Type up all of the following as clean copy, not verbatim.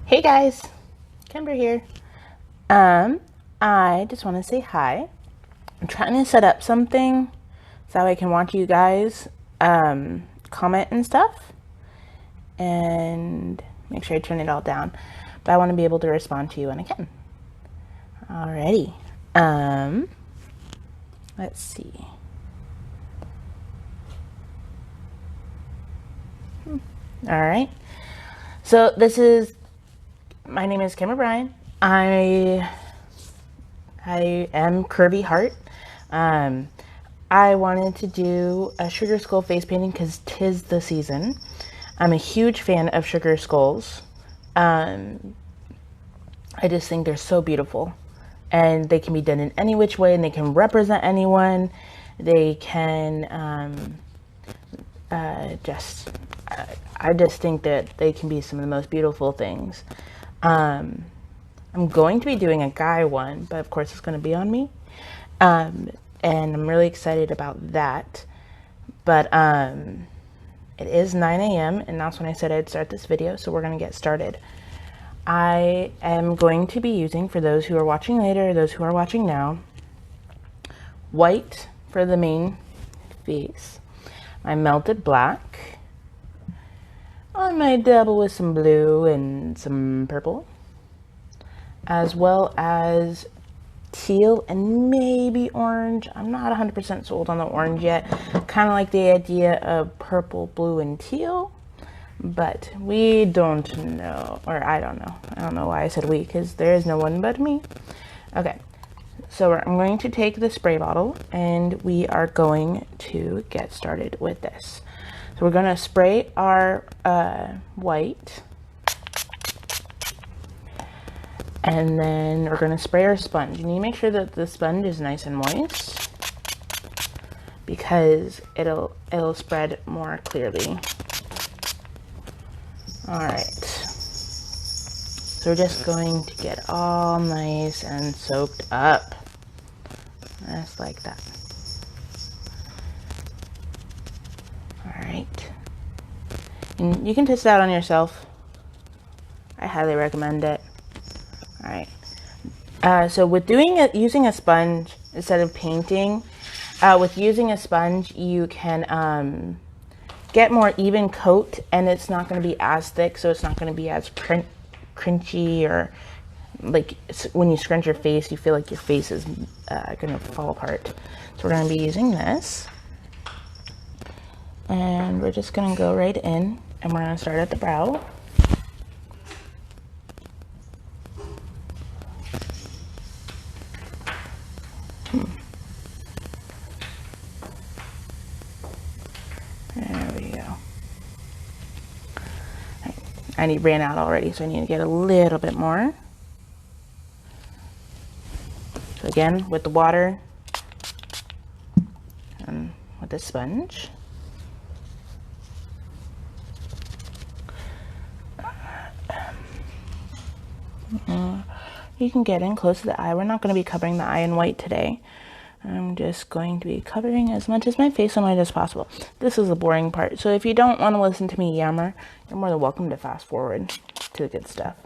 Hey guys, Kimber here. I just want to say hi. I'm trying to set up something so I can watch you guys comment and stuff, and make sure I turn it all down. But I want to be able to respond to you when I can. Alrighty. Let's see. All right. So my name is Kimber Bryan. I am Curvy Heart. I wanted to do a sugar skull face painting because 'tis the season. I'm a huge fan of sugar skulls. I just think they're so beautiful, and they can be done in any which way, and they can represent anyone. They can I just think that they can be some of the most beautiful things. I'm going to be doing a guy one, but of course it's going to be on me. And I'm really excited about that. But it is 9 a.m. and that's when I said I'd start this video, so we're going to get started. I am going to be using, for those who are watching later, those who are watching now, white for the main face. I melted black. I might dabble with some blue and some purple, as well as teal and maybe orange. I'm not 100% sold on the orange yet. Kind of like the idea of purple, blue, and teal, but we don't know, or I don't know. I don't know why I said we, because there is no one but me. Okay, so I'm going to take the spray bottle and we are going to get started with this. So we're going to spray our white, and then we're going to spray our sponge. You need to make sure that the sponge is nice and moist because it'll spread more clearly. All right. So we're just going to get all nice and soaked up. Just like that. All right. And you can test it out on yourself. I highly recommend it. All right. So with using a sponge instead of painting, with using a sponge, you can get more even coat, and it's not going to be as thick, so it's not going to be as crunchy, or like when you scrunch your face, you feel like your face is going to fall apart. So we're going to be using this, and we're just going to go right in, and we're going to start at the brow. There we go. I ran out already, so I need to get a little bit more. So again, with the water and with the sponge. You can get in close to the eye. We're not going to be covering the eye in white today. I'm just going to be covering as much as my face in white as possible. This is the boring part. So if you don't want to listen to me yammer, you're more than welcome to fast forward to the good stuff.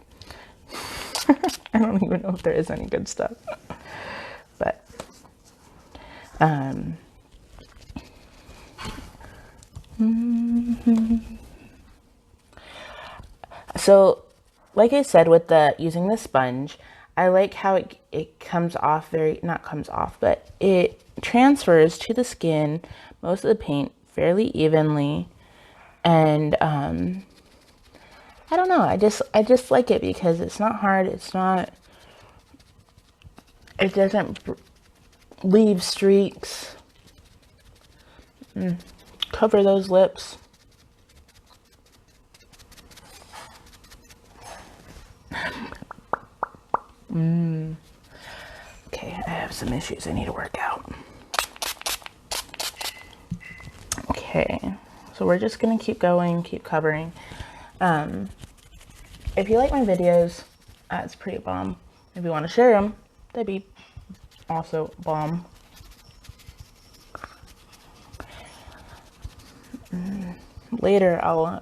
I don't even know if there is any good stuff. But so like I said, with using the sponge, I like how it comes off not comes off, but it transfers to the skin, most of the paint, fairly evenly. And I don't know, I just like it because it's not hard, it doesn't leave streaks. Cover those lips. Okay, I have some issues I need to work out. Okay, so we're just gonna keep going, keep covering. If you like my videos, it's pretty bomb. If you want to share them, that'd be also bomb. Later, I'll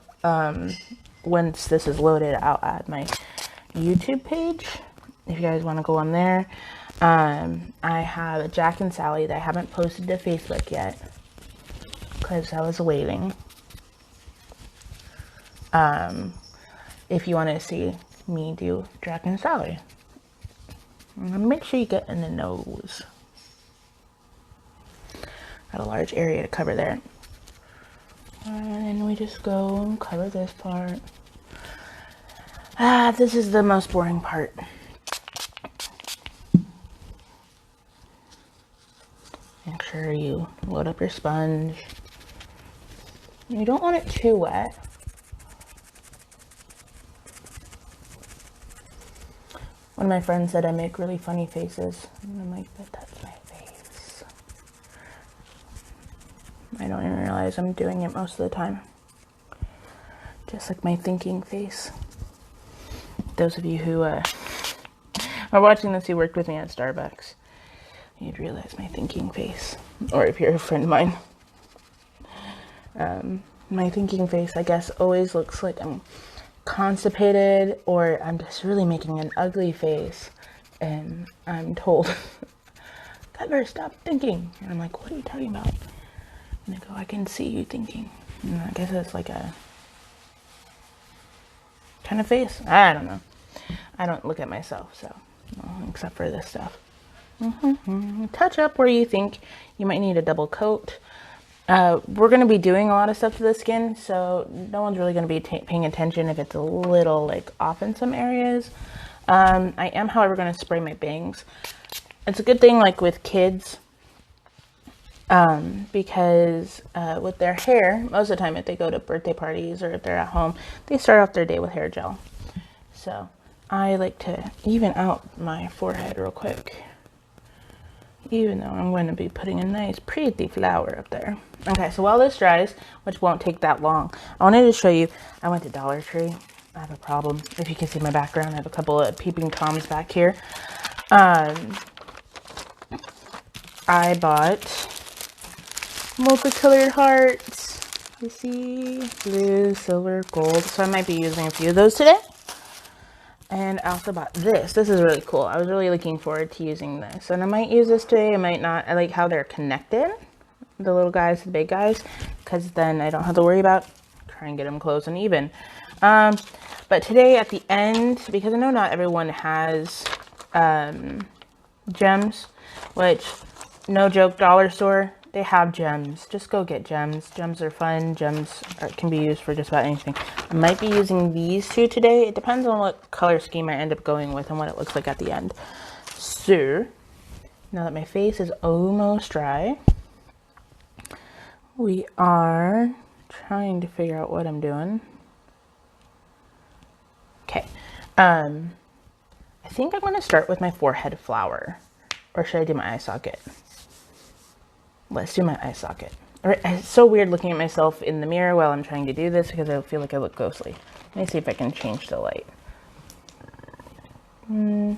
once this is loaded, I'll add my YouTube page if you guys want to go on there. I have a Jack and Sally that I haven't posted to Facebook yet because I was waiting. If you want to see me do Jack and Sally, make sure you get in the nose. Got a large area to cover there. And then we just go and cover this part. This is the most boring part. Make sure you load up your sponge. You don't want it too wet. One of my friends said I make really funny faces. And I'm like, but that's my face. I don't even realize I'm doing it most of the time. Just like my thinking face. Those of you who are watching this who worked with me at Starbucks, you'd realize my thinking face. Or if you're a friend of mine. My thinking face, I guess, always looks like I'm constipated or I'm just really making an ugly face. And I'm told, Cutler, stop thinking. And I'm like, what are you talking about? And they go, I can see you thinking. And I guess it's like a kind of face. I don't know. I don't look at myself, so except for this stuff. Touch up where you think you might need a double coat. We're going to be doing a lot of stuff to the skin, so no one's really going to be paying attention if it's a little like off in some areas. I am, however, going to spray my bangs. It's a good thing like with kids, because with their hair, most of the time if they go to birthday parties or if they're at home, they start off their day with hair gel. So I like to even out my forehead real quick, even though I'm going to be putting a nice pretty flower up there. Okay, so while this dries, which won't take that long, I wanted to show you, I went to Dollar Tree. I have a problem. If you can see my background, I have a couple of peeping Toms back here. I bought multicolored hearts. You see, blue, silver, gold. So I might be using a few of those today. And I also bought this. This is really cool. I was really looking forward to using this. And I might use this today. I might not. I like how they're connected. The little guys to the big guys. Because then I don't have to worry about trying to get them close and even. But today at the end, because I know not everyone has gems. Which, no joke, dollar store, they have gems. Just go get gems. Gems are fun. Gems can be used for just about anything. I might be using these two today. It depends on what color scheme I end up going with and what it looks like at the end. So, now that my face is almost dry, we are trying to figure out what I'm doing. Okay. I think I'm going to start with my forehead flower. Or should I do my eye socket? Let's do my eye socket. All right, it's so weird looking at myself in the mirror while I'm trying to do this because I feel like I look ghostly. Let me see if I can change the light. I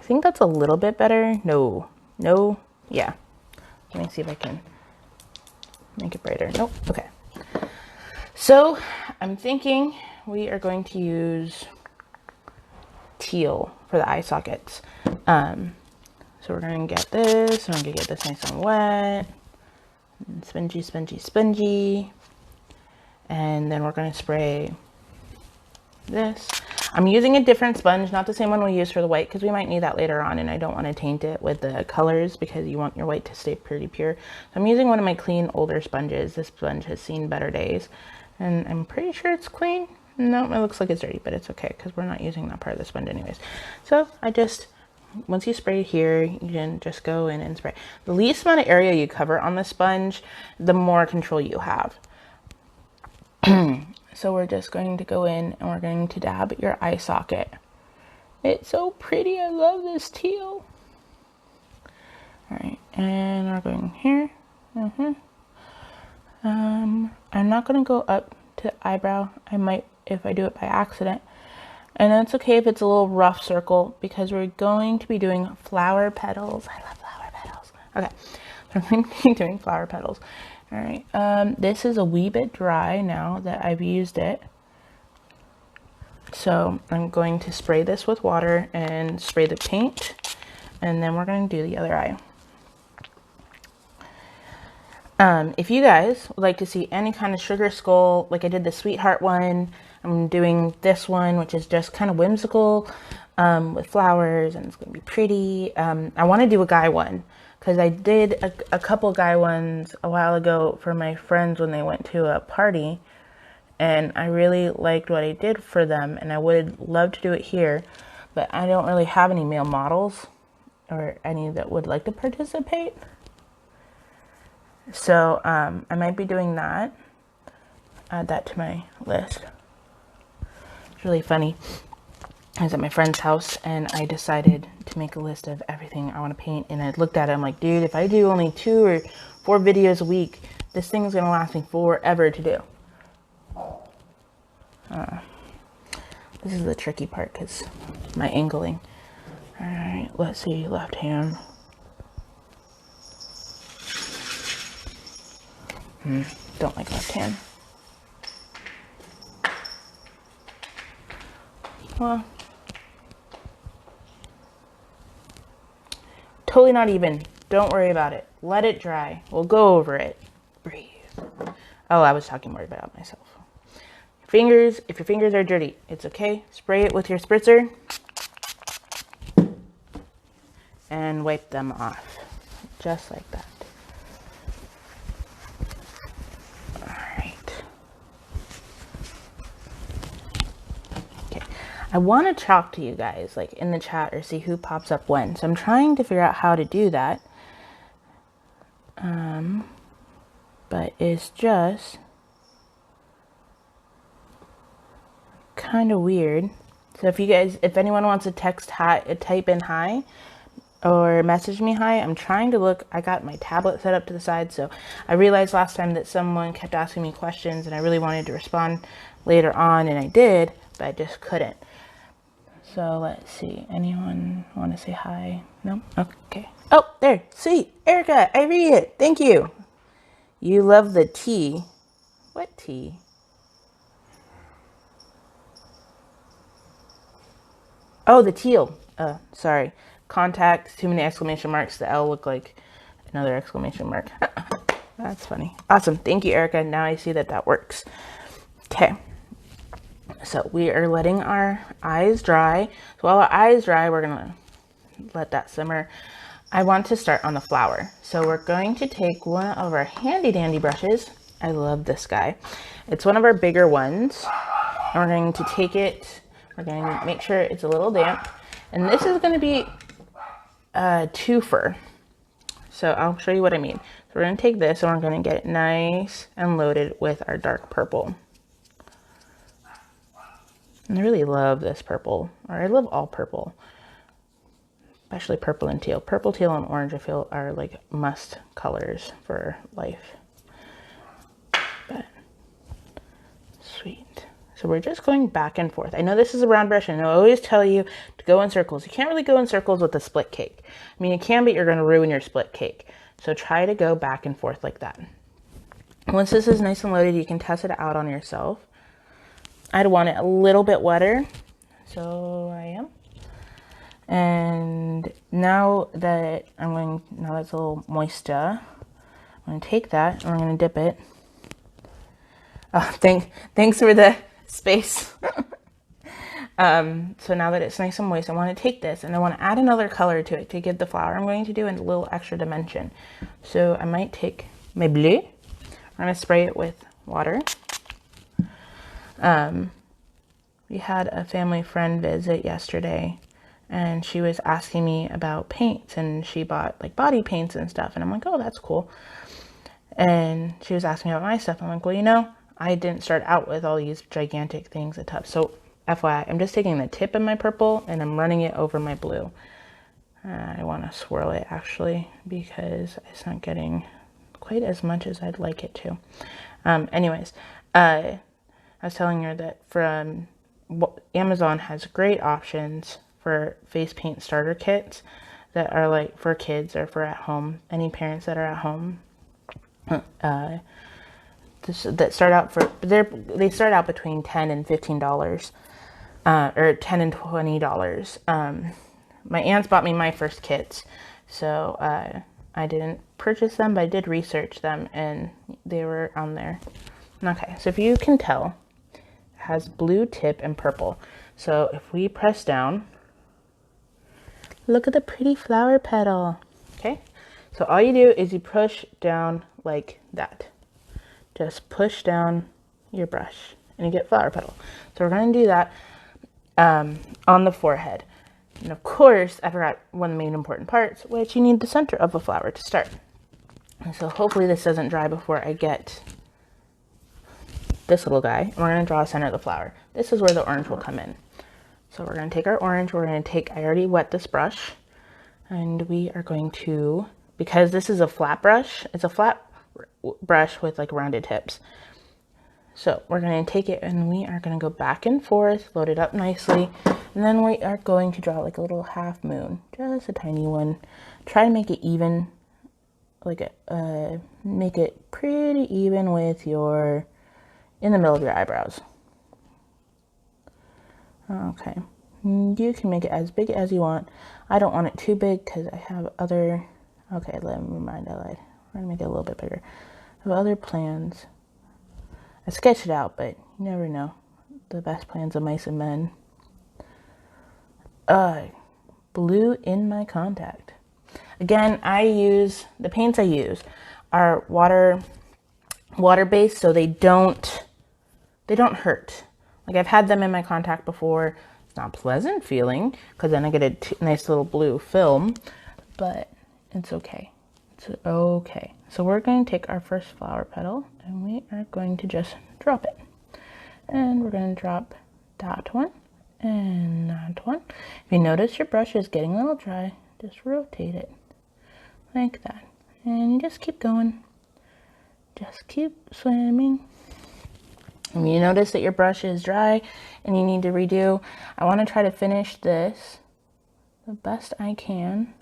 think that's a little bit better. No, yeah. Let me see if I can make it brighter. Nope, okay. So I'm thinking we are going to use teal for the eye sockets. So we're going to get this, and we're going to get this nice and wet, and spongy, spongy, spongy, and then we're going to spray this. I'm using a different sponge, not the same one we use for the white, because we might need that later on, and I don't want to taint it with the colors, because you want your white to stay pretty pure. So I'm using one of my clean, older sponges. This sponge has seen better days, and I'm pretty sure it's clean. No, it looks like it's dirty, but it's okay, because we're not using that part of the sponge anyways. So I just... once you spray here, you can just go in and spray. The least amount of area you cover on the sponge, the more control you have. So we're just going to go in and we're going to dab your eye socket. It's so pretty. I love this teal. All right, and we're going here. I'm not going to go up to the eyebrow. I might if I do it by accident. And that's okay if it's a little rough circle because we're going to be doing flower petals. I love flower petals. Okay, so I'm going to be doing flower petals. All right, this is a wee bit dry now that I've used it. So I'm going to spray this with water and spray the paint, and then we're going to do the other eye. If you guys would like to see any kind of sugar skull, like I did the sweetheart one, I'm doing this one, which is just kind of whimsical, with flowers, and it's going to be pretty. I want to do a guy one, because I did a couple guy ones a while ago for my friends when they went to a party, and I really liked what I did for them, and I would love to do it here, but I don't really have any male models or any that would like to participate. So I might be doing that. Add that to my list. It's really funny. I was at my friend's house and I decided to make a list of everything I want to paint. And I looked at it. I'm like, dude, if I do only 2 or 4 videos a week, this thing is going to last me forever to do. This is the tricky part because my angling. All right, let's see. Left hand. Don't like left hand. Well, totally not even. Don't worry about it. Let it dry. We'll go over it. Breathe. Oh, I was talking more about myself. Fingers, if your fingers are dirty, it's okay. Spray it with your spritzer and wipe them off. Just like that. I want to talk to you guys like in the chat or see who pops up when. So I'm trying to figure out how to do that. But it's just kind of weird. So if anyone wants to type in hi or message me hi, I'm trying to look. I got my tablet set up to the side. So I realized last time that someone kept asking me questions and I really wanted to respond later on, and I did, but I just couldn't. So let's see. Anyone want to say hi? No? Okay. Oh, there. Sweet. Erica, I read it. Thank you. You love the tea. What tea? Oh, the teal. Sorry. Contact, too many exclamation marks. The L looked like another exclamation mark. That's funny. Awesome. Thank you, Erica. Now I see that works. Okay. So we are letting our eyes dry. So while our eyes dry, we're going to let that simmer. I want to start on the flower. So we're going to take one of our handy dandy brushes. I love this guy. It's one of our bigger ones. And we're going to take it. We're going to make sure it's a little damp. And this is going to be a twofer. So I'll show you what I mean. So we're going to take this and we're going to get it nice and loaded with our dark purple. And I really love this purple, or I love all purple, especially purple and teal. Purple, teal, and orange I feel are like must colors for life. But sweet. So we're just going back and forth. I know this is a round brush, and I always tell you to go in circles. You can't really go in circles with a split cake. I mean, you can, but you're going to ruin your split cake. So try to go back and forth like that. Once this is nice and loaded, you can test it out on yourself. I'd want it a little bit wetter, so I am. And now that it's a little moisture, I'm going to take that and we're going to dip it. Oh, thanks for the space. So now that it's nice and moist, I want to take this and I want to add another color to it to give the flower I'm going to do a little extra dimension. So I might take my bleu. I'm going to spray it with water. We had a family friend visit yesterday and she was asking me about paints, and she bought like body paints and stuff. And I'm like, oh, that's cool. And she was asking me about my stuff. I'm like, well, I didn't start out with all these gigantic things at top. So FYI, I'm just taking the tip of my purple and I'm running it over my blue. I want to swirl it actually because it's not getting quite as much as I'd like it to. Anyways, I was telling her that from Amazon has great options for face paint starter kits that are like for kids or for at home. Any parents that are at home, that start out they start out between $10 and $15. or $10 and $20. My aunts bought me my first kits, so I didn't purchase them, but I did research them, and they were on there. Okay, so if you can tell, it has blue tip and purple. So if we press down, look at the pretty flower petal. Okay, so all you do is you push down like that. Just push down your brush and you get flower petal. So we're going to do that on the forehead. And of course, I forgot one of the main important parts, which you need the center of a flower to start. And so hopefully this doesn't dry before I get this little guy. And we're going to draw a center of the flower. This is where the orange will come in. So we're going to take our orange. We're going to take, I already wet this brush. And we are going to, because this is a flat brush, it's a flat brush with like rounded tips. So we're going to take it and we are going to go back and forth, load it up nicely. And then we are going to draw like a little half moon, just a tiny one. Try to make it even, like make it pretty even with your, in the middle of your eyebrows. Okay, you can make it as big as you want. I don't want it too big because I have other, okay, let me mind, I lied. We're going to make it a little bit bigger. I have other plans. I sketched it out, but you never know. The best plans of mice and men. Blue in my contact. Again, I use, the paints I use are water-based, so they don't hurt. Like I've had them in my contact before. It's not pleasant feeling because then I get a nice little blue film, but it's okay. It's okay. So we're going to take our first flower petal and we are going to just drop it. And we're going to drop that one and that one. If you notice your brush is getting a little dry, just rotate it like that. And you just keep going. Just keep swimming. And you notice that your brush is dry and you need to redo. I want to try to finish this the best I can.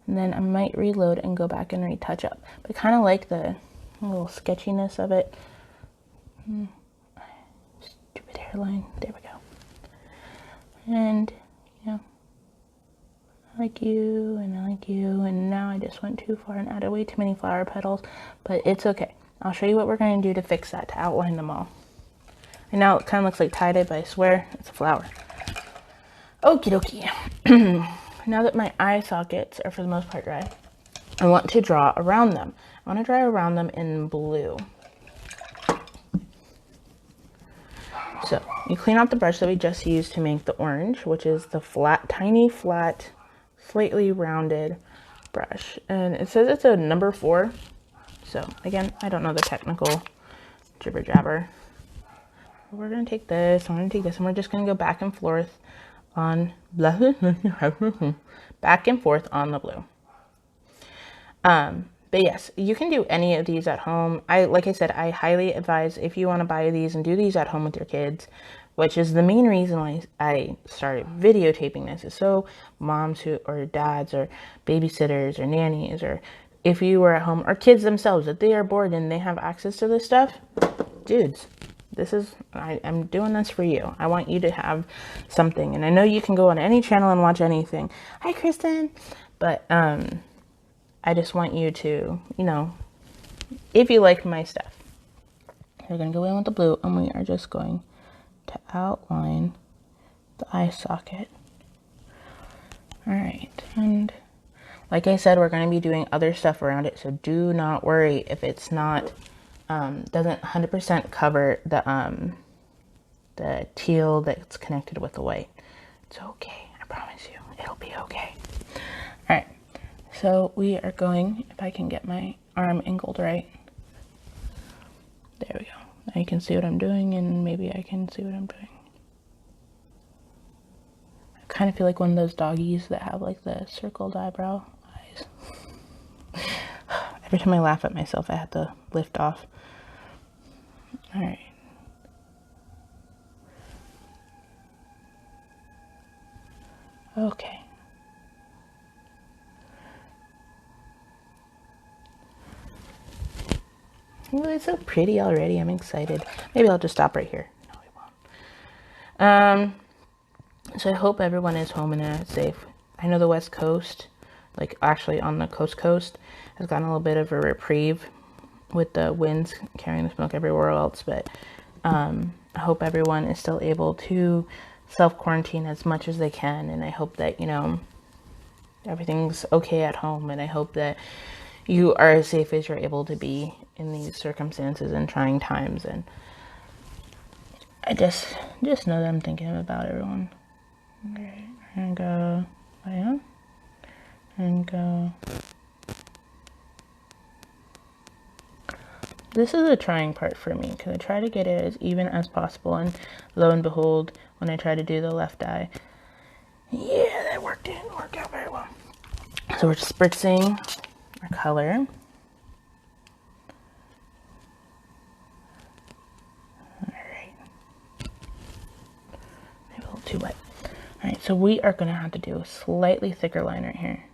And then I might reload and go back and retouch up. But I kind of like the little sketchiness of it. Stupid hairline. There we go. And, you know, I like you and I like you. And now I just went too far and added way too many flower petals. But it's okay. I'll show you what we're going to do to fix that, to outline them all. And now it kind of looks like tie-dye, but I swear it's a flower. Okie dokie. Now that my eye sockets are for the most part dry, I want to draw around them. I want to draw around them in blue. So you clean out the brush that we just used to make the orange, which is the flat, tiny flat, slightly rounded brush. And it says it's a number 4. So again, I don't know the technical jibber jabber. We're going to take this, I'm going to take this, and we're just going to go back and forth on back and forth on the blue. But yes, you can do any of these at home. Like I said, I highly advise if you want to buy these and do these at home with your kids, which is the main reason why I started videotaping this, is so moms who, or dads or babysitters or nannies, or if you were at home, or kids themselves, if they are bored and they have access to this stuff, dudes, this is, I'm doing this for you. I want you to have something. And I know you can go on any channel and watch anything. Hi, Kristen. But I just want you to, you know, if you like my stuff, you're going to go in with the blue and we are just going to outline the eye socket. All right. And like I said, we're going to be doing other stuff around it. So do not worry if it's not, doesn't 100% cover the teal that's connected with the white. It's okay. I promise you, it'll be okay. All right. So we are going, if I can get my arm angled right. There we go. Now you can see what I'm doing, and maybe I can see what I'm doing. I kind of feel like one of those doggies that have like the circled eyebrow eyes. Every time I laugh at myself, I have to lift off. All right. Okay. Oh, it's so pretty already. I'm excited. Maybe I'll just stop right here. No, So I hope everyone is home and safe. I know the West Coast, like actually on the coast, has gotten a little bit of a reprieve with the winds carrying the smoke everywhere else, but I hope everyone is still able to self-quarantine as much as they can, and I hope that, you know, everything's okay at home, and I hope that you are as safe as you're able to be in these circumstances and trying times. And I just know that I'm thinking about everyone. Okay, and go down and go. This is a trying part for me because I try to get it as even as possible, and lo and behold, when I try to do the left eye, yeah, that worked out very well. So we're just spritzing our color. Alright. Maybe a little too wet. Alright, so we are going to have to do a slightly thicker line right here.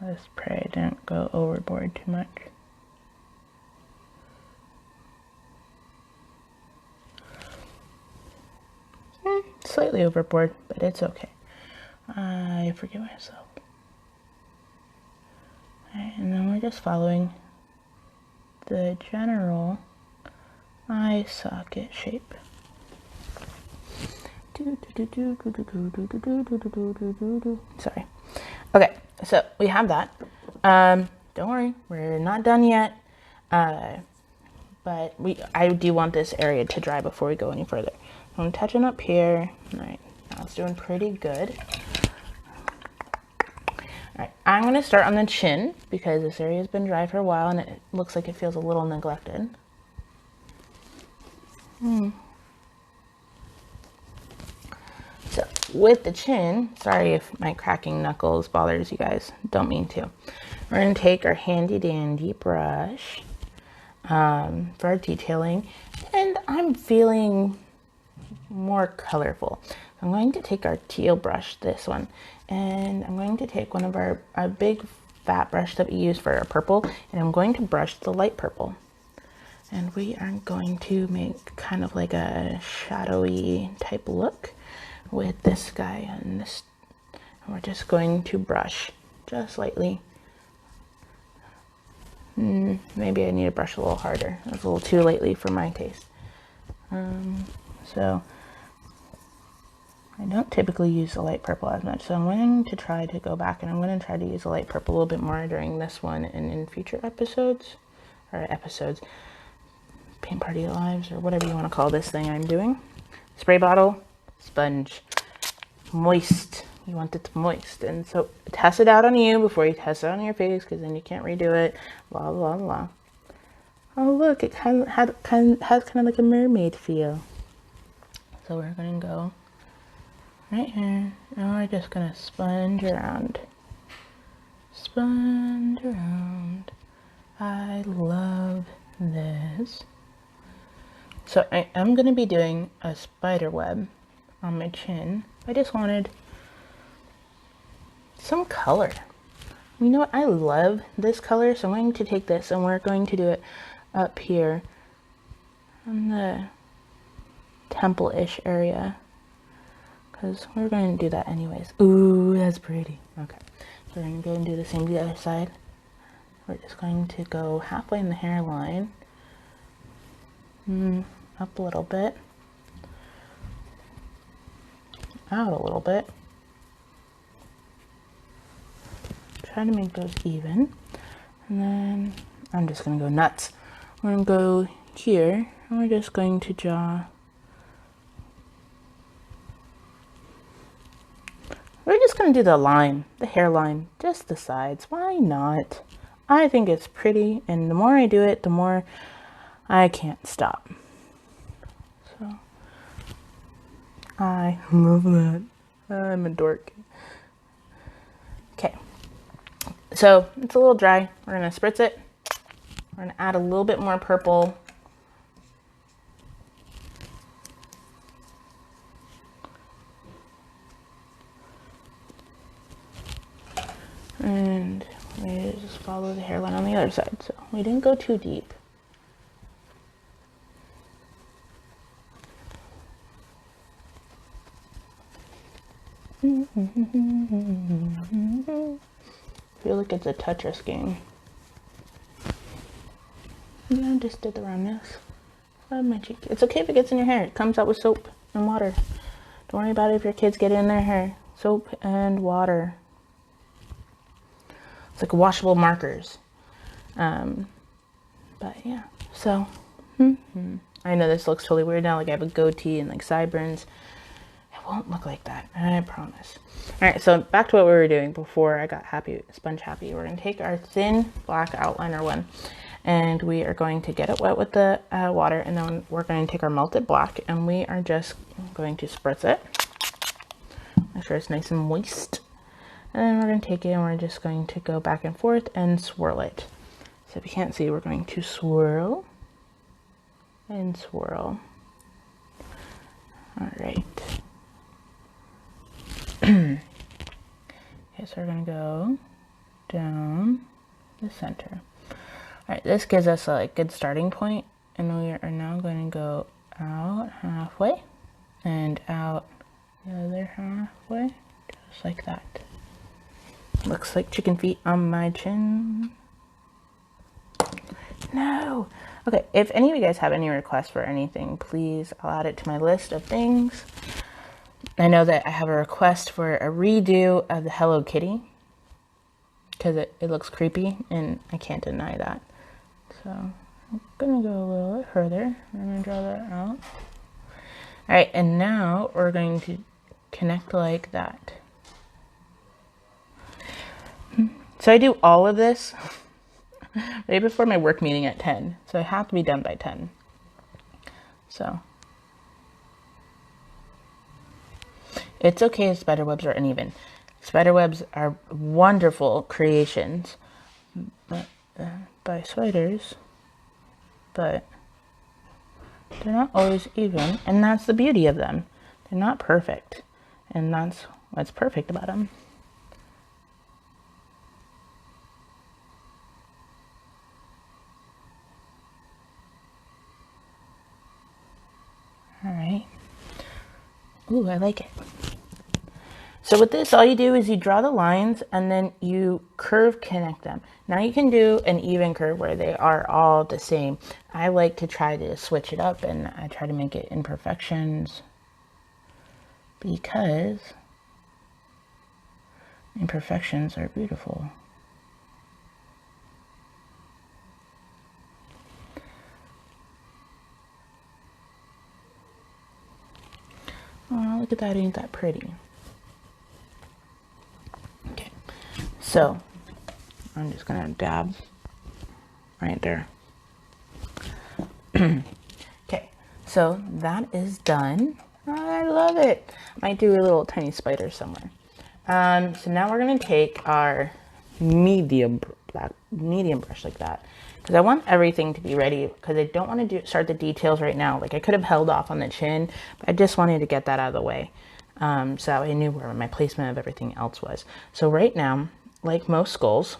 Let's pray I don't go overboard too much. Slightly overboard, but it's okay. I forgive myself. Alright, and then we're just following the general eye socket shape. Sorry. Okay, so we have that. Don't worry, we're not done yet. But I do want this area to dry before we go any further. I'm touching up here. All right, now it's doing pretty good. All right, I'm going to start on the chin because this area has been dry for a while and it looks like it feels a little neglected. So with the chin, sorry if my cracking knuckles bothers you guys, don't mean to. We're going to take our handy dandy brush for our detailing, and I'm feeling more colorful. I'm going to take our teal brush, this one, and I'm going to take one of our big fat brush that we use for our purple, and I'm going to brush the light purple. And we are going to make kind of like a shadowy type look with this guy and this. And we're just going to brush just lightly. Maybe I need to brush a little harder. It's a little too lightly for my taste. So I don't typically use the light purple as much, so I'm going to try to go back and I'm going to try to use the light purple a little bit more during this one and in future episodes, paint party lives, or whatever you want to call this thing I'm doing. Spray bottle, sponge, moist. You want it moist, and so test it out on you before you test it on your face, because then you can't redo it. Blah blah blah. Oh look, it has kind of like a mermaid feel. So we're gonna go right here, and we're just gonna sponge around. Sponge around. I love this. So I am gonna be doing a spider web on my chin. I just wanted some color. You know what? I love this color, so I'm going to take this and we're going to do it up here on the temple-ish area, because we're going to do that anyways. Ooh, that's pretty. Okay, so we're going to go and do the same to the other side. We're just going to go halfway in the hairline, up a little bit, out a little bit. Try to make those even, and then I'm just gonna go nuts. We're gonna go here, and we're just going to draw. We're just gonna do the line, the hairline, just the sides. Why not? I think it's pretty, and the more I do it, the more I can't stop. So I love that. I'm a dork. Okay. So it's a little dry. We're going to spritz it. We're going to add a little bit more purple. And we just follow the hairline on the other side. So we didn't go too deep. I feel like it's a Tetris game. Yeah, I just did the roundness of my cheek. It's okay if it gets in your hair. It comes out with soap and water. Don't worry about it if your kids get it in their hair. Soap and water. It's like washable markers. But yeah, so I know this looks totally weird now. Like I have a goatee and like sideburns. It won't look like that, I promise. All right, so back to what we were doing before I got happy, sponge happy. We're gonna take our thin black outliner one, and we are going to get it wet with the water, and then we're going to take our melted black, and we are just going to spritz it. Make sure it's nice and moist. And then we're going to take it and we're just going to go back and forth and swirl it. So if you can't see, we're going to swirl and swirl. All right. Okay, so we're going to go down the center. All right, this gives us a good starting point, and we are now going to go out halfway and out the other halfway, just like that. Looks like chicken feet on my chin. No. Okay, if any of you guys have any requests for anything, please, I'll add it to my list of things. I know that I have a request for a redo of the Hello Kitty because it looks creepy, and I can't deny that. So I'm gonna go a little bit further. I'm gonna draw that out. All right, and now we're going to connect like that. So I do all of this right before my work meeting at 10. So I have to be done by 10. So it's okay if spider webs are uneven. Spider webs are wonderful creations by spiders, but they're not always even, and that's the beauty of them. They're not perfect, and that's what's perfect about them. All right. Ooh, I like it. So with this, all you do is you draw the lines and then you curve connect them. Now you can do an even curve where they are all the same. I like to try to switch it up, and I try to make it imperfections because imperfections are beautiful. Oh, look at that, ain't that pretty? Okay, so I'm just gonna dab right there. Okay, so that is done. I love it. Might do a little tiny spider somewhere. So now we're gonna take our medium brush like that, because I want everything to be ready, because I don't want to start the details right now. Like I could have held off on the chin, but I just wanted to get that out of the way, so that I knew where my placement of everything else was. So right now, like most skulls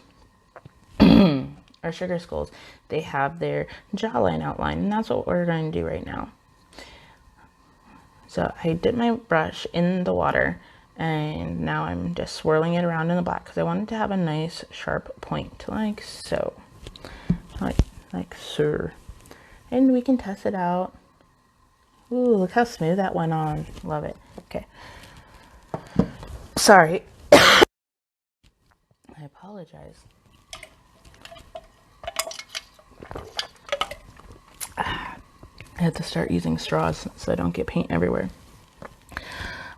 or sugar skulls, they have their jawline outline, and that's what we're going to do right now. So I dipped my brush in the water, and now I'm just swirling it around in the black because I wanted to have a nice sharp point, like so. Like so. And we can test it out. Ooh, look how smooth that went on. Love it. Okay. Sorry. I apologize. I had to start using straws so I don't get paint everywhere.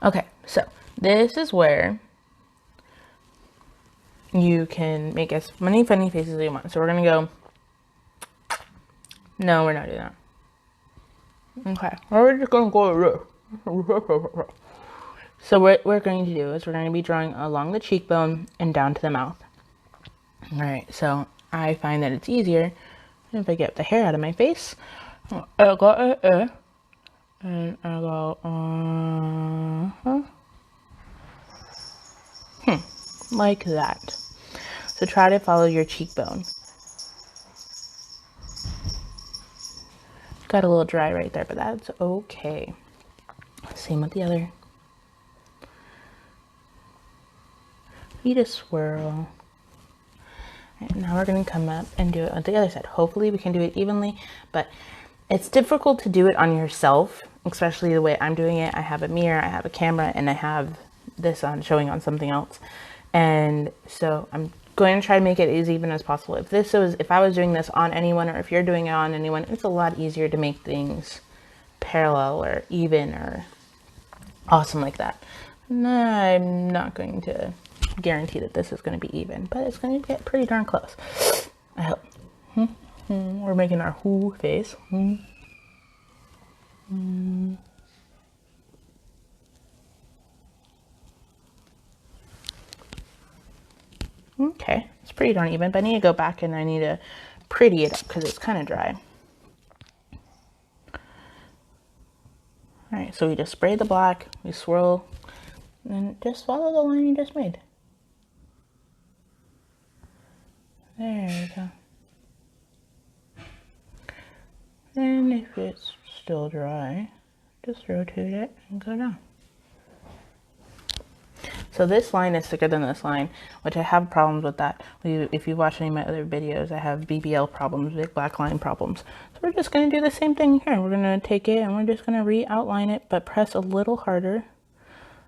Okay, so this is where you can make as many funny faces as you want. So we're gonna go. No, we're not doing that. Okay, we're just gonna go. So what we're going to do is we're going to be drawing along the cheekbone and down to the mouth. All right, so I find that it's easier if I get the hair out of my face. I go and I go like that. So try to follow your cheekbone. Got a little dry right there, but that's okay. Same with the other. You just swirl. And now we're going to come up and do it on the other side. Hopefully we can do it evenly, but it's difficult to do it on yourself, especially the way I'm doing it. I have a mirror, I have a camera, and I have this on showing on something else. And so I'm going to try to make it as even as possible. If I was doing this on anyone, or if you're doing it on anyone, it's a lot easier to make things parallel or even or awesome like that. And I'm not going to guarantee that this is going to be even, but it's going to get pretty darn close, I hope. We're making our whoo face. Okay, it's pretty darn even, but I need to go back and I need to pretty it up because it's kind of dry. All right, so we just spray the black, we swirl, and just follow the line you just made. There we go. And if it's still dry, just rotate it and go down. So this line is thicker than this line, which I have problems with that. If you watch any of my other videos, I have BBL problems, big black line problems. So we're just going to do the same thing here. We're going to take it and we're just going to re-outline it, but press a little harder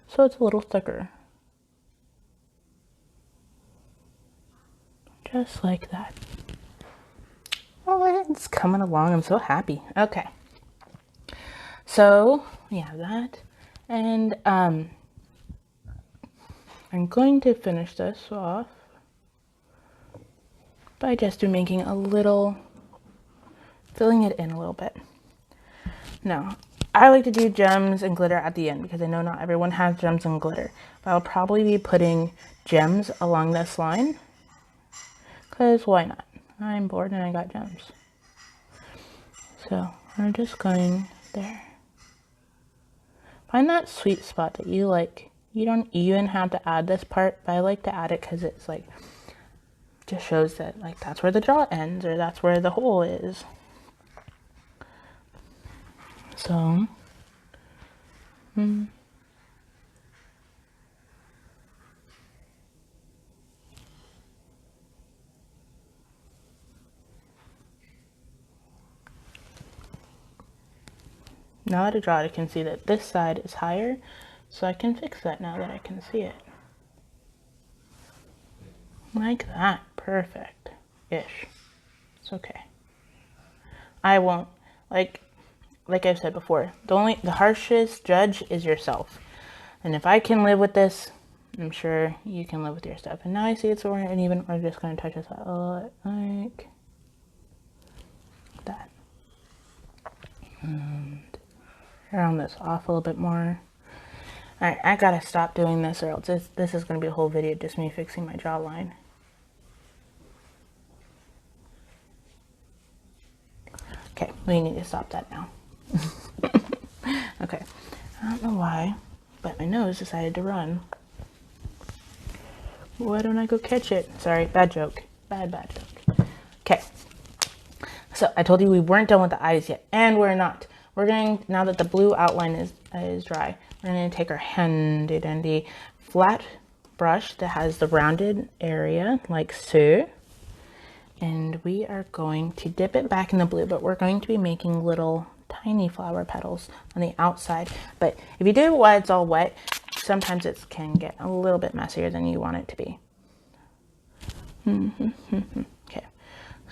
so it's a little thicker. Just like that. Oh, it's coming along. I'm so happy. Okay. So we have that. And I'm going to finish this off by just making a little, filling it in a little bit. Now, I like to do gems and glitter at the end because I know not everyone has gems and glitter. But I'll probably be putting gems along this line because why not? I'm bored and I got gems. So we're just going there. Find that sweet spot that you like. You don't even have to add this part, but I like to add it because it's like, just shows that like that's where the jaw ends or that's where the hole is. So, now that I draw it, I can see that this side is higher, so I can fix that now that I can see it. Like that, perfect-ish. It's okay. I won't, like I've said before, the harshest judge is yourself. And if I can live with this, I'm sure you can live with your stuff. And now I see it's more uneven, we're just going to touch this out like that. And round this off a little bit more. Alright, I gotta stop doing this or else this is going to be a whole video just me fixing my jawline. Okay, we need to stop that now. Okay, I don't know why, but my nose decided to run. Why don't I go catch it? Sorry, bad joke. Bad joke. Okay, so I told you we weren't done with the eyes yet, and we're not. We're going, now that the blue outline is dry, we're going to take our handy dandy flat brush that has the rounded area, like so. And we are going to dip it back in the blue, but we're going to be making little tiny flower petals on the outside. But if you do it while it's all wet, sometimes it can get a little bit messier than you want it to be. Okay,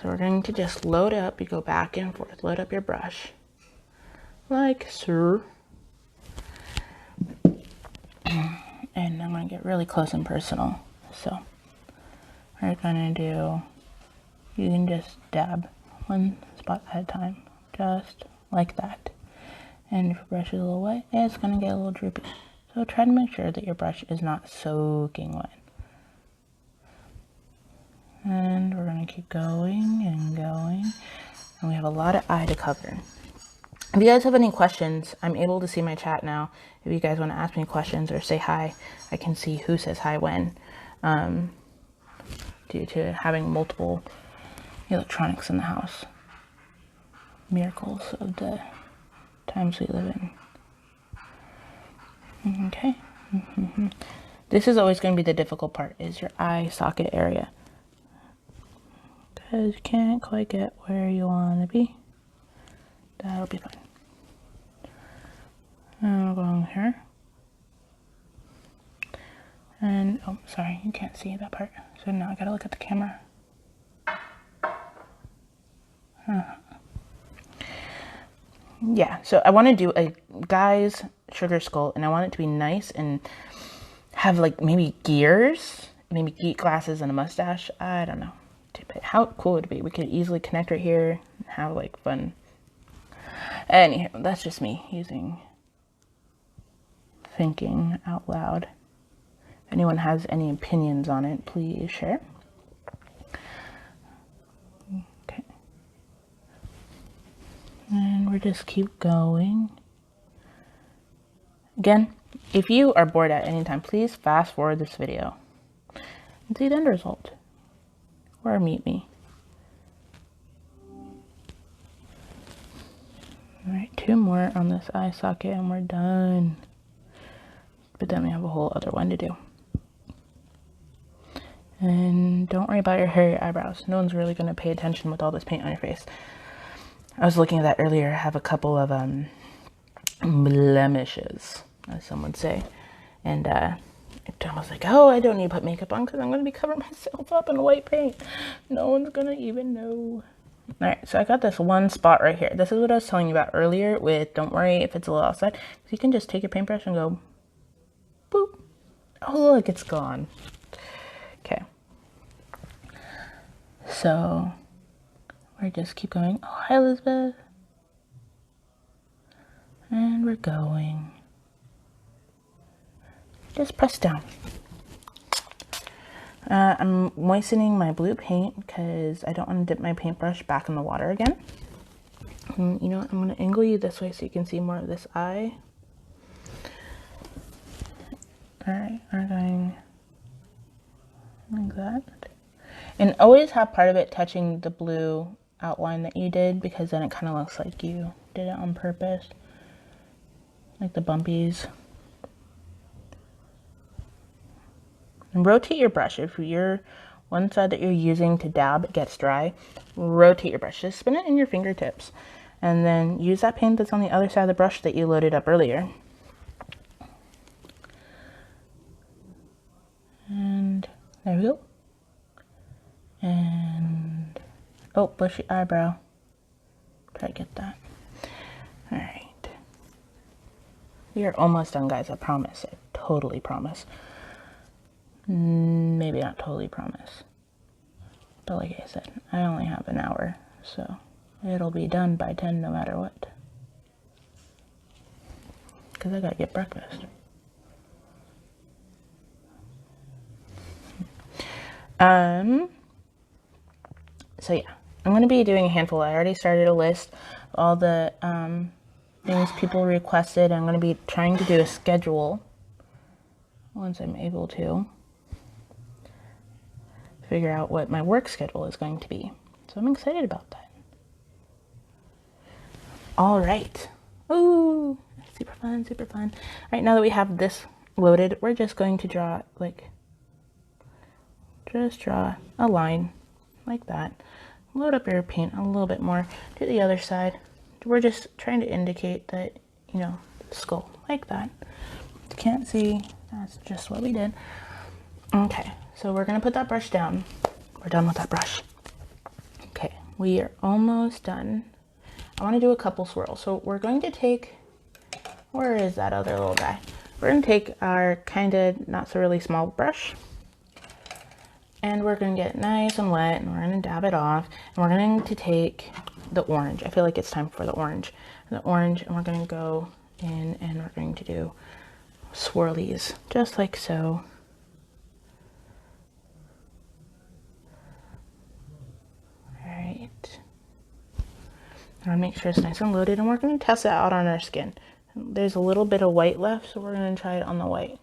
so we're going to just load up. You go back and forth, load up your brush like so. And I'm going to get really close and personal. So we're going to do, you can just dab one spot at a time, just like that. And if your brush is a little wet, it's going to get a little droopy. So try to make sure that your brush is not soaking wet. And we're going to keep going and going. And we have a lot of eye to cover. If you guys have any questions, I'm able to see my chat now. If you guys want to ask me questions or say hi, I can see who says hi when. Due to having multiple electronics in the house. Miracles of the times we live in. Okay. This is always going to be the difficult part, is your eye socket area. Because you can't quite get where you want to be. That'll be fine. And we'll go on here. And, oh, sorry, you can't see that part. So now I gotta look at the camera. Yeah, so I want to do a guy's sugar skull, and I want it to be nice and have like maybe gears, maybe geek glasses and a mustache. I don't know. How cool would it be? We could easily connect right here and have like fun. Anyhow, that's just me thinking out loud. If anyone has any opinions on it, please share. Okay. And we'll just keep going. Again, if you are bored at any time, please fast forward this video and see the end result. Or meet me. Alright, 2 more on this eye socket and we're done. But then we have a whole other one to do. And don't worry about your hairy eyebrows. No one's really going to pay attention with all this paint on your face. I was looking at that earlier. I have a couple of blemishes, as some would say. And Tom was like, oh, I don't need to put makeup on because I'm going to be covering myself up in white paint. No one's going to even know. All right, so I got this one spot right here. This is what I was telling you about earlier with don't worry if it's a little outside. You can just take your paintbrush and go, boop. Oh, look, it's gone. Okay. So we're just keep going. Oh, hi, Elizabeth. And we're going. Just press down. I'm moistening my blue paint because I don't want to dip my paintbrush back in the water again. And you know what? I'm going to angle you this way so you can see more of this eye. Alright, we're going like that. And always have part of it touching the blue outline that you did because then it kind of looks like you did it on purpose. Like the bumpies. And rotate your brush. If your one side that you're using to dab gets dry, rotate your brush. Just spin it in your fingertips. And then use that paint that's on the other side of the brush that you loaded up earlier. And there we go. And, oh, bushy eyebrow. Try to get that. All right. We are almost done, guys. I promise. I totally promise. Maybe not totally promise. But like I said, I only have an hour, so it'll be done by 10 no matter what. Because I gotta get breakfast. So yeah, I'm going to be doing a handful. I already started a list of all the things people requested. I'm going to be trying to do a schedule once I'm able to figure out what my work schedule is going to be. So I'm excited about that. All right. Ooh, super fun, super fun. All right, now that we have this loaded, we're just going to draw, just draw a line like that. Load up your paint a little bit more to the other side. We're just trying to indicate that, you know, skull like that. If you can't see, that's just what we did. Okay, so we're gonna put that brush down. We're done with that brush. Okay, we are almost done. I want to do a couple swirls. So we're going to take, where is that other little guy? We're going to take our kind of not so really small brush. And we're going to get it nice and wet, and we're going to dab it off. And we're going to take the orange. I feel like it's time for the orange. And we're going to go in and we're going to do swirlies, just like so. All right. I want to make sure it's nice and loaded, and we're going to test it out on our skin. There's a little bit of white left, so we're going to try it on the white.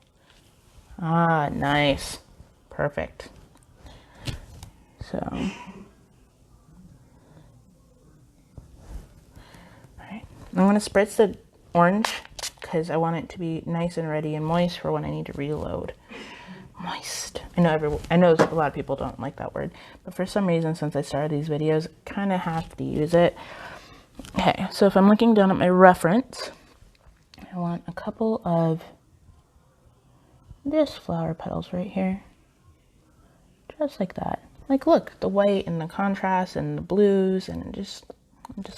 Ah, nice. Perfect. So, all right, I'm going to spritz the orange because I want it to be nice and ready and moist for when I need to reload. moist. I know a lot of people don't like that word, but for some reason, since I started these videos, kind of have to use it. Okay, so if I'm looking down at my reference, I want a couple of this flower petals right here. Just like that. Like, look, the white and the contrast and the blues and just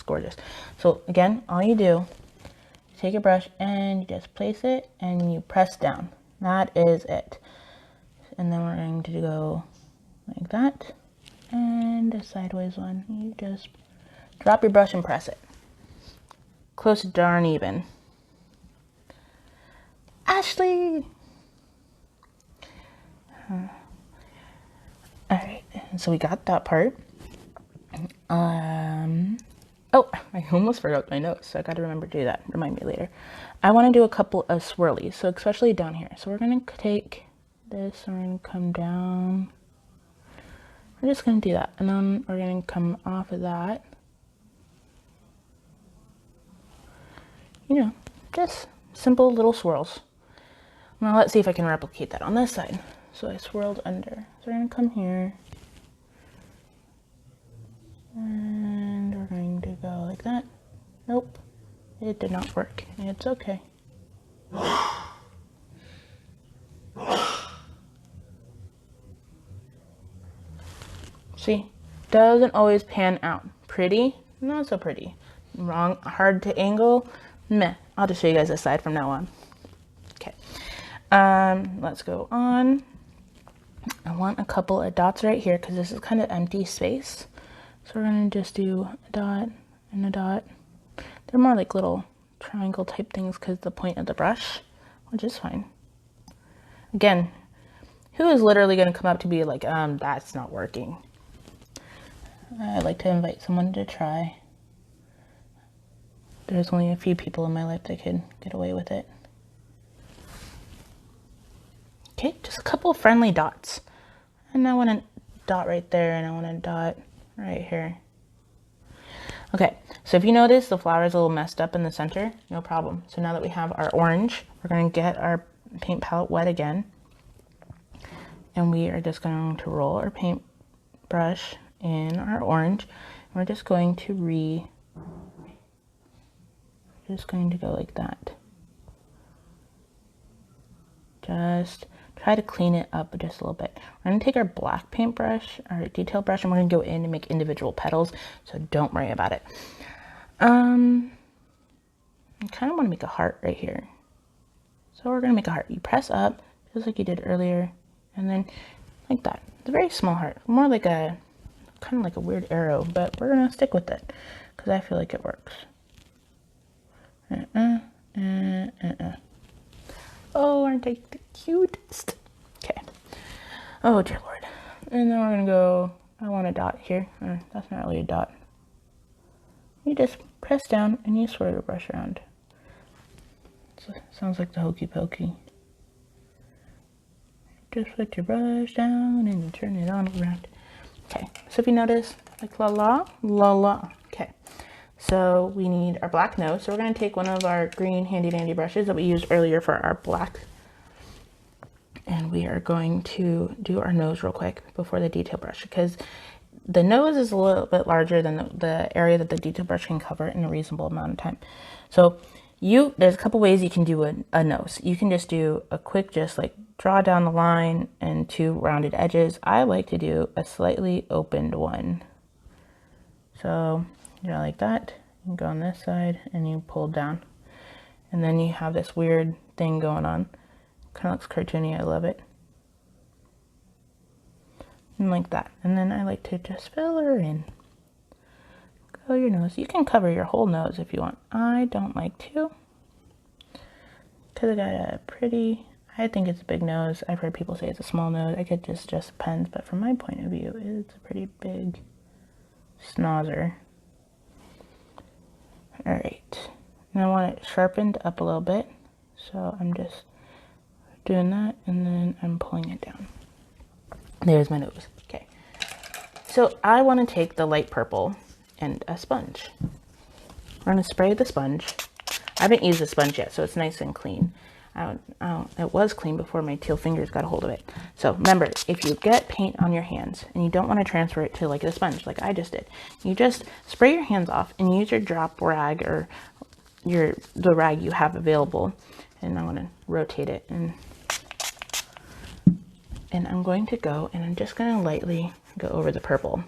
gorgeous. So again, all you do, you take your brush and you just place it and you press down. That is it. And then we're going to go like that. And a sideways one. You just drop your brush and press it. Close to darn even. Ashley! Alright, so we got that part. Oh, I almost forgot my notes, so I gotta remember to do that. Remind me later. I want to do a couple of swirlies, so especially down here. So we're gonna take this and we're gonna come down. We're just gonna do that, and then we're gonna come off of that. You know, just simple little swirls. Now let's see if I can replicate that on this side. So I swirled under. So we're gonna come here. And we're going to go like that. Nope, it did not work. It's okay. See, doesn't always pan out. Pretty, not so pretty. Wrong, hard to angle, meh. I'll just show you guys this side from now on. Okay, let's go on. I want a couple of dots right here because this is kind of empty space. So we're gonna just do a dot and a dot. They're more like little triangle type things because the point of the brush, which is fine. Again, who is literally gonna come up to be like, that's not working? I'd like to invite someone to try. There's only a few people in my life that could get away with it. Okay, just a couple of friendly dots. And I want a dot right there, and I want a dot right here. Okay, so if you notice the flower is a little messed up in the center, no problem. So now that we have our orange, we're going to get our paint palette wet again. And we are just going to roll our paint brush in our orange. We're just going to go like that. Just try to clean it up just a little bit. We're going to take our black paintbrush, our detail brush, and we're going to go in and make individual petals, so don't worry about it. I kind of want to make a heart right here. So we're going to make a heart. You press up, just like you did earlier, and then like that. It's a very small heart, more like a, kind of like a weird arrow, but we're going to stick with it, because I feel like it works. Oh, aren't I the cutest? Okay. Oh, dear Lord. And then we're going to go, I want a dot here. That's not really a dot. You just press down and you swirl your brush around. So, sounds like the hokey pokey. Just put your brush down and you turn it on around. Okay. So if you notice, like la la, la la. Okay. So we need our black nose. So we're going to take one of our green handy dandy brushes that we used earlier for our black. And we are going to do our nose real quick before the detail brush, because the nose is a little bit larger than the area that the detail brush can cover in a reasonable amount of time. So there's a couple ways you can do a nose. You can just do a quick, just like draw down the line and two rounded edges. I like to do a slightly opened one. So like that. You go on this side and you pull down, and then you have this weird thing going on. Kind of looks cartoony. I love it. And like that. And then I like to just fill her in. Go your nose. You can cover your whole nose if you want. I don't like to, because I got a pretty, I think it's a big nose. I've heard people say it's a small nose. I guess it just depends, but from my point of view, it's a pretty big snozzer. Alright, now I want it sharpened up a little bit, so I'm just doing that, and then I'm pulling it down. There's my nose. Okay, so I want to take the light purple and a sponge. We're going to spray the sponge. I haven't used the sponge yet, so it's nice and clean. It was clean before my teal fingers got a hold of it. So remember, if you get paint on your hands and you don't want to transfer it to like a sponge like I just did, you just spray your hands off and use your drop rag or the rag you have available. And I'm going to rotate it, and I'm going to go and I'm just going to lightly go over the purple.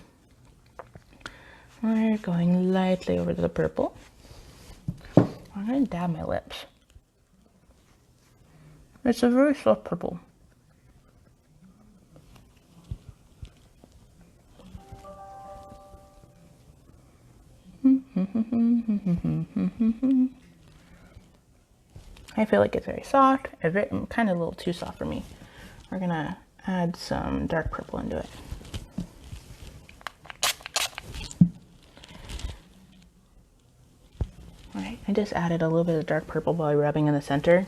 We're going lightly over the purple. I'm going to dab my lips. It's a very soft purple. I feel like it's very soft, kind of a little too soft for me. We're gonna add some dark purple into it. All right, I just added a little bit of dark purple while rubbing in the center.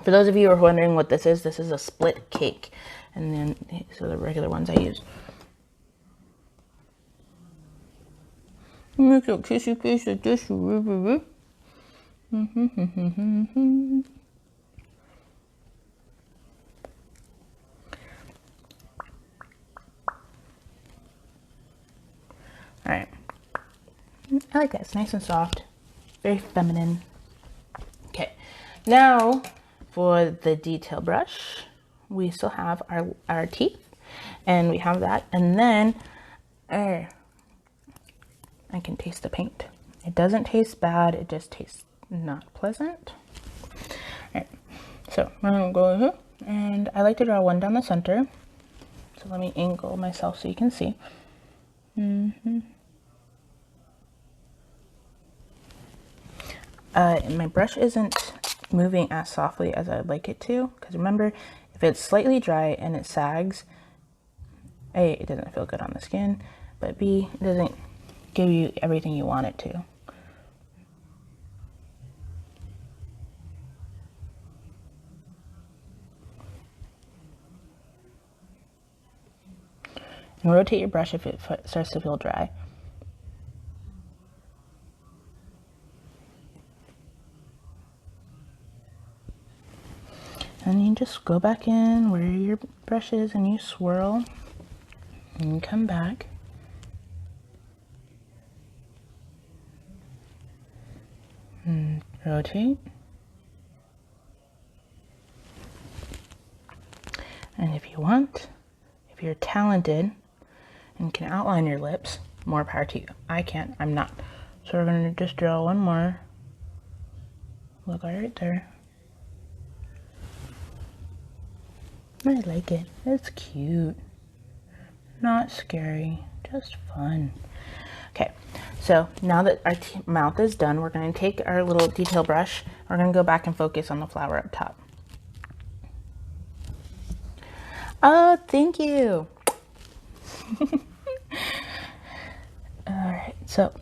For those of you who are wondering what this is a split cake. And then, so the regular ones I use. Make a kissy face like this. Alright. I like that. It's nice and soft. Very feminine. Okay. Now, for the detail brush, we still have our teeth. And we have that. And then, I can taste the paint. It doesn't taste bad. It just tastes not pleasant. Alright. So, I'm going to go here. And I like to draw one down the center. So let me angle myself so you can see. My brush isn't moving as softly as I'd like it to, because remember, if it's slightly dry and it sags, A, it doesn't feel good on the skin, but B, it doesn't give you everything you want it to. And rotate your brush if it starts to feel dry. And you just go back in where your brush is and you swirl and you come back. And rotate. And if you want, if you're talented and can outline your lips, more power to you. I can't, I'm not. So we're going to just draw one more. Look right there. I like it. It's cute. Not scary, just fun. Okay, so now that our mouth is done, we're going to take our little detail brush. We're going to go back and focus on the flower up top. Oh, thank you. Alright, so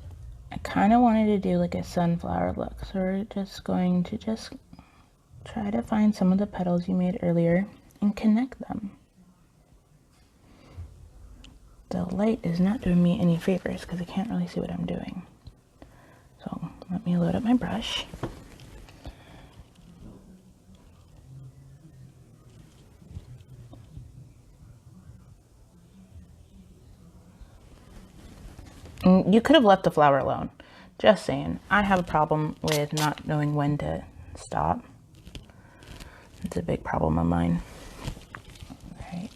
I kind of wanted to do like a sunflower look. So we're just going to try to find some of the petals you made earlier and connect them. The light is not doing me any favors because I can't really see what I'm doing. So let me load up my brush. And you could have left the flower alone. Just saying. I have a problem with not knowing when to stop. It's a big problem of mine. Alright.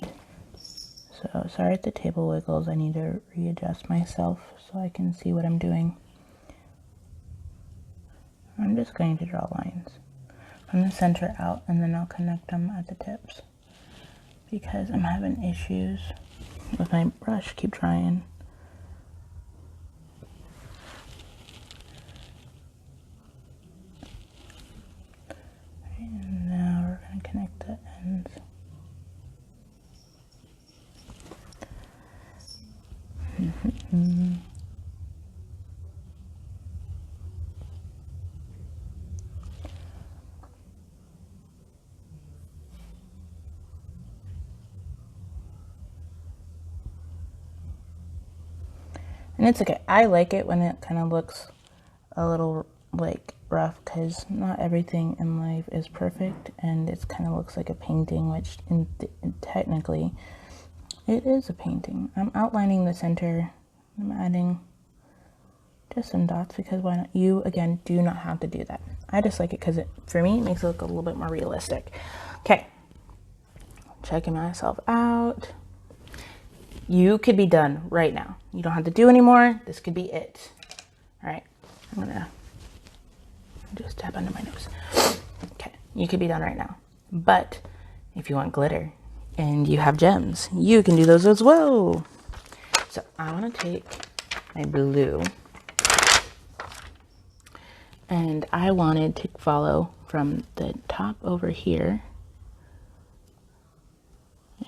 So sorry if the table wiggles. I need to readjust myself so I can see what I'm doing. I'm just going to draw lines from the center out, and then I'll connect them at the tips because I'm having issues with my brush. Keep trying. And now we're going to connect the ends. And it's okay. I like it when it kind of looks a little like rough, because not everything in life is perfect, and it kind of looks like a painting, which technically it is a painting. I'm outlining the center. I'm adding just some dots, because why not? You, again, do not have to do that. I just like it because for me, it makes it look a little bit more realistic. Okay, checking myself out. You could be done right now. You don't have to do anymore. This could be it. All right, I'm gonna just tap under my nose. Okay, you could be done right now. But if you want glitter and you have gems, you can do those as well. So I want to take my blue, and I wanted to follow from the top over here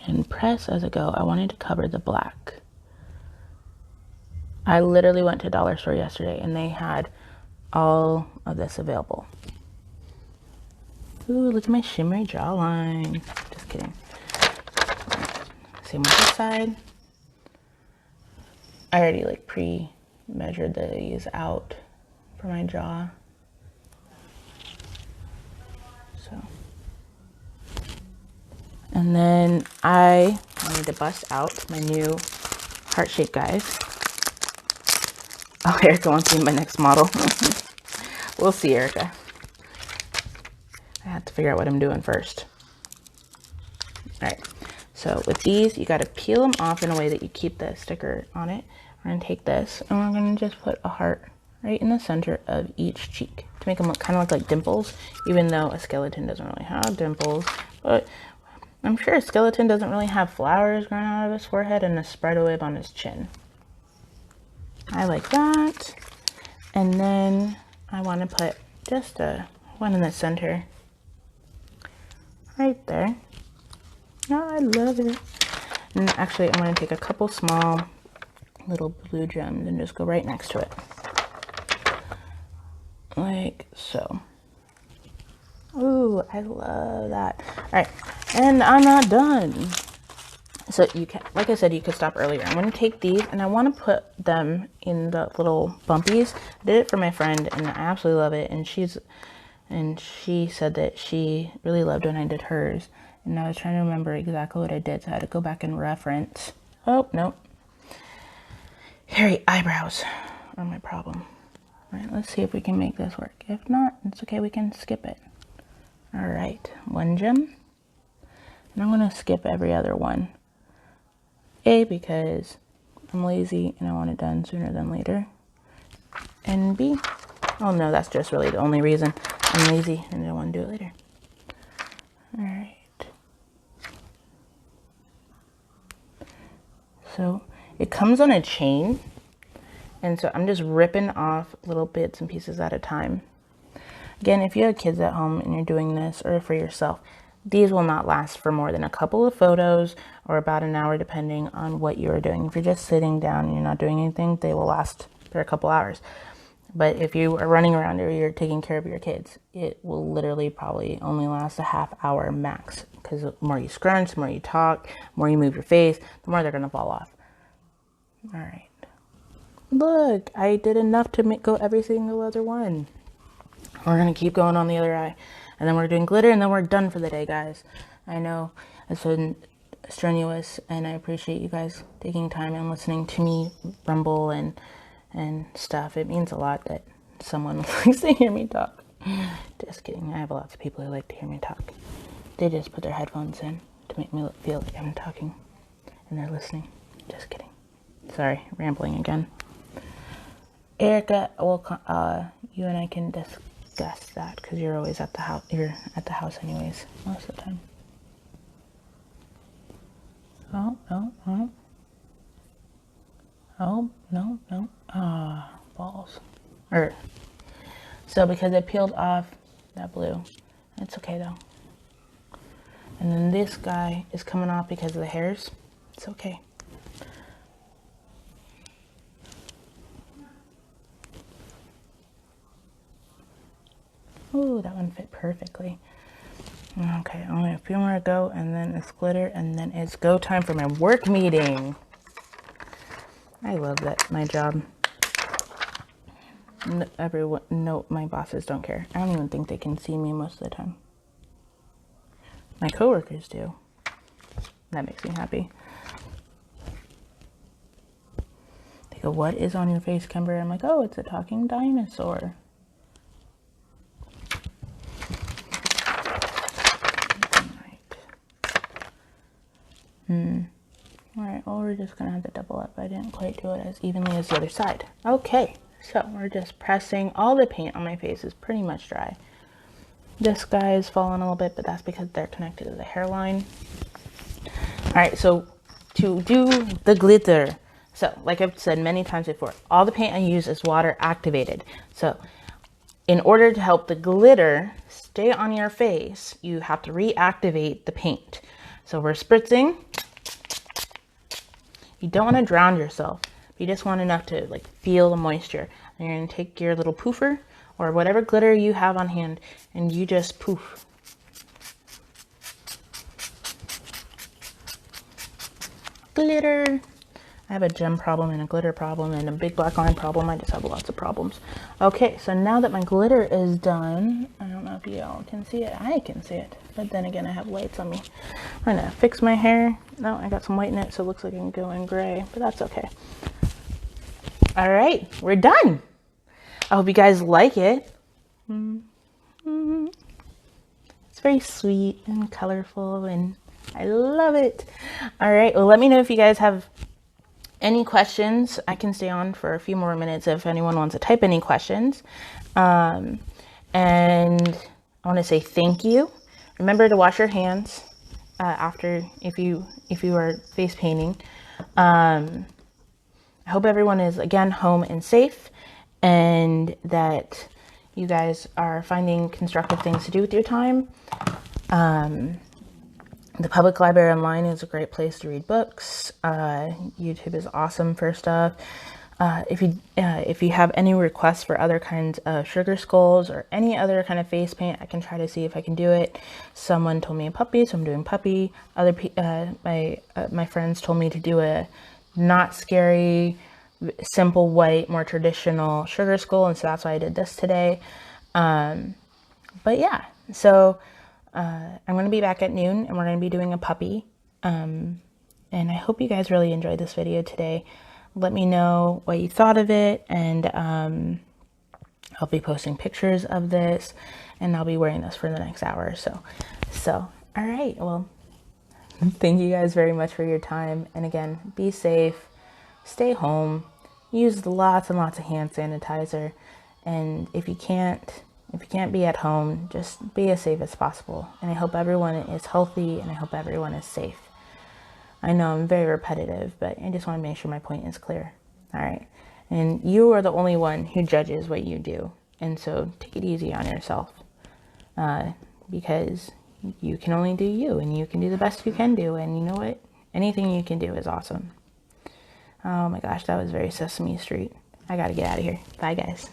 and press as I go. I wanted to cover the black. I literally went to dollar store yesterday and they had all of this available. Ooh, look at my shimmery jawline. Just kidding. Same with this side. I already like pre-measured these out for my jaw. So. And then I wanted to bust out my new heart-shaped guys. Oh, Erica wants to be my next model. We'll see, Erica. I have to figure out what I'm doing first. All right, so with these, you got to peel them off in a way that you keep the sticker on it. We're gonna take this and we're gonna just put a heart right in the center of each cheek to make them look kind of look like dimples, even though a skeleton doesn't really have dimples. But I'm sure a skeleton doesn't really have flowers growing out of his forehead and a spider web on his chin. I like that. And then I want to put just one in the center right there. Oh, I love it. And actually, I'm going to take a couple small little blue gems and just go right next to it. Like so. Ooh, I love that. All right, and I'm not done. So you can, like I said, you could stop earlier. I'm going to take these and I want to put them in the little bumpies. I did it for my friend and I absolutely love it. And she said that she really loved when I did hers. And I was trying to remember exactly what I did, so I had to go back and reference. Oh, no. Hairy eyebrows are my problem. All right, let's see if we can make this work. If not, it's okay, we can skip it. All right, one gem. And I'm going to skip every other one. A, because I'm lazy and I want it done sooner than later. And B, oh no, that's just really the only reason. I'm lazy and I don't want to do it later. All right. So it comes on a chain, and so I'm just ripping off little bits and pieces at a time. Again, if you have kids at home and you're doing this, or for yourself, these will not last for more than a couple of photos or about an hour, depending on what you're doing. If you're just sitting down and you're not doing anything, they will last for a couple hours. But if you are running around or you're taking care of your kids, it will literally probably only last a half hour max. Because the more you scrunch, the more you talk, the more you move your face, the more they're going to fall off. All right. Look, I did enough to go every single other one. We're going to keep going on the other eye. And then we're doing glitter, and then we're done for the day, guys. I know it's been strenuous, and I appreciate you guys taking time and listening to me rumble and stuff. It means a lot that someone likes to hear me talk. Just kidding. I have lots of people who like to hear me talk. They just put their headphones in to make me feel like I'm talking and they're listening. Just kidding. Sorry, rambling again. Erica, you and I can discuss that because you're always at the house. You're at the house anyways, most of the time. Oh, no, no. Oh, no, no. Balls. So because I peeled off that blue, it's okay though. And then this guy is coming off because of the hairs. It's okay. Ooh, that one fit perfectly. Okay, only a few more to go, and then it's glitter, and then it's go time for my work meeting. I love that, my job. everyone, no, my bosses don't care. I don't even think they can see me most of the time. My coworkers do. That makes me happy. They go, what is on your face, Kimber? I'm like, oh, it's a talking dinosaur. All right, well, we're just gonna have to double up. I didn't quite do it as evenly as the other side. Okay, so we're just pressing. All the paint on my face is pretty much dry. This guy is falling a little bit, but that's because they're connected to the hairline. All right, so to do the glitter, so like I've said many times before, all the paint I use is water activated. So in order to help the glitter stay on your face, you have to reactivate the paint. So we're spritzing. You don't want to drown yourself. You just want enough to like feel the moisture. And you're going to take your little poofer or whatever glitter you have on hand and you just poof. Glitter. I have a gem problem and a glitter problem and a big black line problem. I just have lots of problems. Okay, so now that my glitter is done, I don't know if you all can see it. I can see it, but then again, I have lights on me. I'm gonna fix my hair. No, I got some white in it, so it looks like I can go in gray, but that's okay. All right, we're done. I hope you guys like it. It's very sweet and colorful, and I love it. All right, well, let me know if you guys have any questions. I can stay on for a few more minutes if anyone wants to type any questions. And I want to say thank you. Remember to wash your hands after if you are face painting. I hope everyone is again home and safe, and that you guys are finding constructive things to do with your time. The public library online is a great place to read books. YouTube is awesome for stuff. If you have any requests for other kinds of sugar skulls or any other kind of face paint, I can try to see if I can do it. Someone told me a puppy, so I'm doing puppy. My friends told me to do a not scary, simple white, more traditional sugar skull, and so that's why I did this today. But yeah, so I'm going to be back at noon and we're going to be doing a puppy. And I hope you guys really enjoyed this video today. Let me know what you thought of it, and I'll be posting pictures of this, and I'll be wearing this for the next hour or so. So, all right, well, thank you guys very much for your time. And again, be safe, stay home, use lots and lots of hand sanitizer. And if you can't be at home, just be as safe as possible. And I hope everyone is healthy, and I hope everyone is safe. I know I'm very repetitive, but I just want to make sure my point is clear. All right. And you are the only one who judges what you do. And so take it easy on yourself, because you can only do you, and you can do the best you can do. And you know what? Anything you can do is awesome. Oh my gosh, that was very Sesame Street. I got to get out of here. Bye, guys.